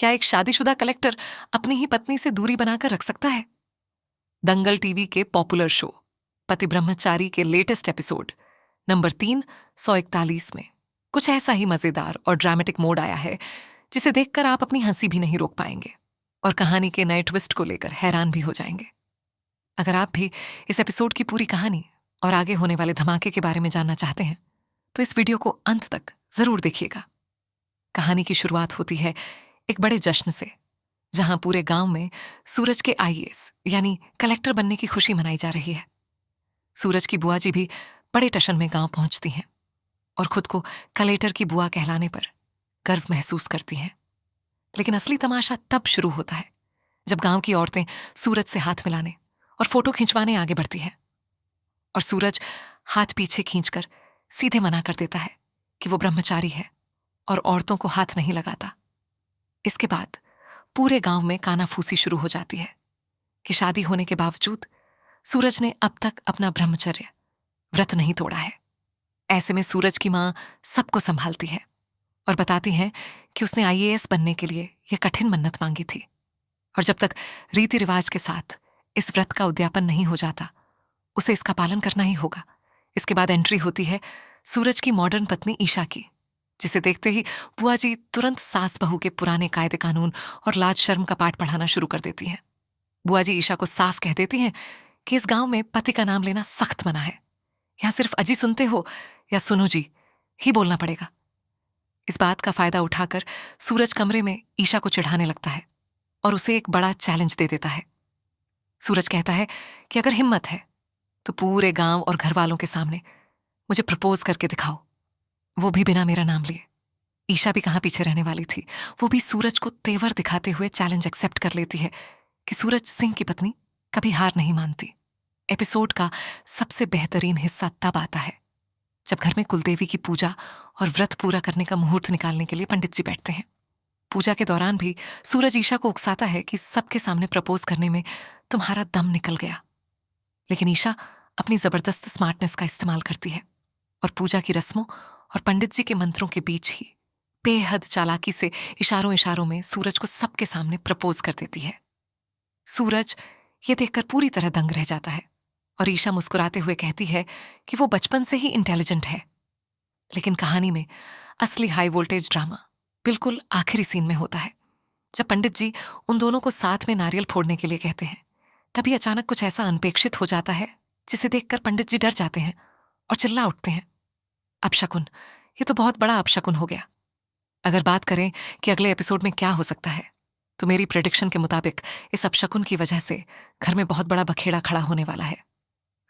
क्या एक शादीशुदा कलेक्टर अपनी ही पत्नी से दूरी बनाकर रख सकता है? दंगल टीवी के पॉपुलर शो पति ब्रह्मचारी के लेटेस्ट एपिसोड नंबर 341 में कुछ ऐसा ही मजेदार और ड्रामेटिक मोड आया है जिसे देखकर आप अपनी हंसी भी नहीं रोक पाएंगे और कहानी के नए ट्विस्ट को लेकर हैरान भी हो जाएंगे। अगर आप भी इस एपिसोड की पूरी कहानी और आगे होने वाले धमाके के बारे में जानना चाहते हैं तो इस वीडियो को अंत तक जरूर देखिएगा। कहानी की शुरुआत होती है एक बड़े जश्न से, जहां पूरे गांव में सूरज के आईएएस यानी कलेक्टर बनने की खुशी मनाई जा रही है। सूरज की बुआ जी भी बड़े टशन में गांव पहुंचती हैं और खुद को कलेक्टर की बुआ कहलाने पर गर्व महसूस करती हैं। लेकिन असली तमाशा तब शुरू होता है जब गांव की औरतें सूरज से हाथ मिलाने और फोटो खिंचवाने आगे बढ़ती हैं और सूरज हाथ पीछे खींचकर सीधे मना कर देता है कि वो ब्रह्मचारी है और औरतों को हाथ नहीं लगाता। इसके बाद पूरे गांव में कानाफूसी शुरू हो जाती है कि शादी होने के बावजूद सूरज ने अब तक अपना ब्रह्मचर्य व्रत नहीं तोड़ा है। ऐसे में सूरज की मां सबको संभालती है और बताती है कि उसने आईएएस बनने के लिए यह कठिन मन्नत मांगी थी और जब तक रीति रिवाज के साथ इस व्रत का उद्यापन नहीं हो जाता उसे इसका पालन करना ही होगा। इसके बाद एंट्री होती है सूरज की मॉडर्न पत्नी ईशा की, जिसे देखते ही बुआ जी तुरंत सास बहू के पुराने कायदे कानून और लाज शर्म का पाठ पढ़ाना शुरू कर देती हैं। बुआ जी ईशा को साफ कह देती हैं कि इस गांव में पति का नाम लेना सख्त मना है। यहां सिर्फ अजी सुनते हो या सुनो जी ही बोलना पड़ेगा। इस बात का फायदा उठाकर सूरज कमरे में ईशा को चिढ़ाने लगता है और उसे एक बड़ा चैलेंज दे देता है। सूरज कहता है कि अगर हिम्मत है तो पूरे गांव और घर वालों के सामने मुझे प्रपोज करके दिखाओ, वो भी बिना मेरा नाम लिए। ईशा भी कहां पीछे रहने वाली थी, वो भी सूरज को तेवर दिखाते हुए चैलेंज एक्सेप्ट कर लेती है कि सूरज सिंह की पत्नी कभी हार नहीं मानती। एपिसोड का सबसे बेहतरीन हिस्सा तब आता है जब घर में कुलदेवी की पूजा और व्रत पूरा करने का मुहूर्त निकालने के लिए पंडित जी बैठते हैं। पूजा के दौरान भी सूरज ईशा को उकसाता है कि सबके सामने प्रपोज करने में तुम्हारा दम निकल गया, लेकिन ईशा अपनी जबरदस्त स्मार्टनेस का इस्तेमाल करती है और पूजा की रस्मों और पंडित जी के मंत्रों के बीच ही बेहद चालाकी से इशारों इशारों में सूरज को सबके सामने प्रपोज कर देती है। सूरज ये देखकर पूरी तरह दंग रह जाता है और ईशा मुस्कुराते हुए कहती है कि वो बचपन से ही इंटेलिजेंट है। लेकिन कहानी में असली हाई वोल्टेज ड्रामा बिल्कुल आखिरी सीन में होता है, जब पंडित जी उन दोनों को साथ में नारियल फोड़ने के लिए कहते हैं। तभी अचानक कुछ ऐसा अनपेक्षित हो जाता है जिसे देखकर पंडित जी डर जाते हैं और चिल्ला उठते हैं, अपशकुन, ये तो बहुत बड़ा अपशकुन हो गया। अगर बात करें कि अगले एपिसोड में क्या हो सकता है, तो मेरी प्रेडिक्शन के मुताबिक इस अपशकुन की वजह से घर में बहुत बड़ा बखेड़ा खड़ा होने वाला है।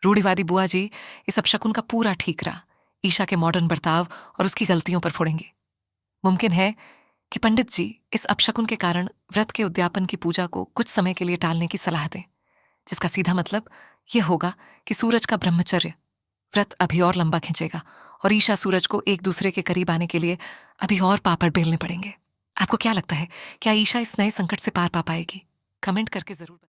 रूढ़िवादी बुआ जी इस अपशकुन का पूरा ठीकरा ईशा के मॉडर्न बर्ताव और उसकी गलतियों पर फोड़ेंगी। मुमकिन है कि पंडित जी इस अपशकुन के कारण व्रत के उद्यापन की पूजा को कुछ समय के लिए टालने की सलाह दें, जिसका सीधा मतलब यह होगा कि सूरज का ब्रह्मचर्य व्रत अभी और लंबा खिंचेगा और ईशा सूरज को एक दूसरे के करीब आने के लिए अभी और पापड़ बेलने पड़ेंगे। आपको क्या लगता है, क्या ईशा इस नए संकट से पार पा पाएगी? कमेंट करके जरूर बताएं।